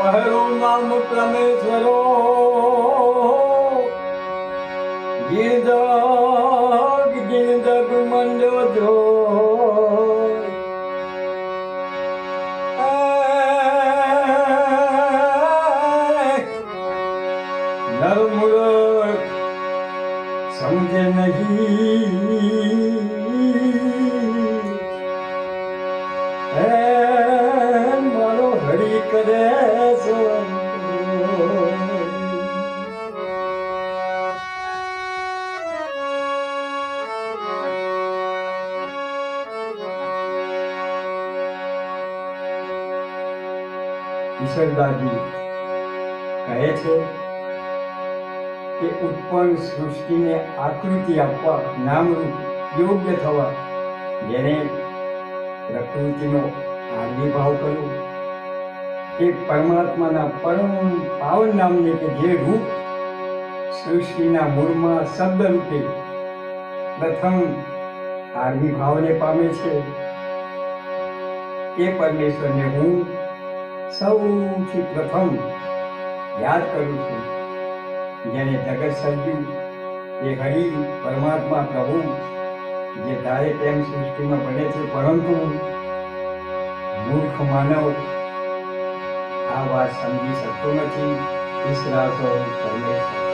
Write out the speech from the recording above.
પહેલું નામ પરમેશ્વરો ગીરજગ મંડ્યો જો નરમૂર્ખ સમજે નહીં મારો હરી કરે છે ઈશ્વરદાસજી કહે છે કે ઉત્પન્ન સૃષ્ટિને આકૃતિ આપવા નામરૂપ યોગ્ય થવા જેને પ્રકૃતિનો આવિર્ભાવ કર્યો તે પરમાત્માના પરમ પાવન નામને કે જે રૂપ સૃષ્ટિના મૂળમાં શબ્દ રૂપે પ્રથમ આવિર્ભાવને પામે છે એ પરમેશ્વરને હું સૌથી પ્રથમ યાદ કરું છું, જેને જગત સર્જ્યું એ હરિ પરમાત્મા પ્રભુ જે ધારે તેમ સૃષ્ટિમાં બને છે, પરંતુ મૂર્ખ માનવ આ વાત સમજી શકતો નથી. ઈશ્વર પરમેશ્વર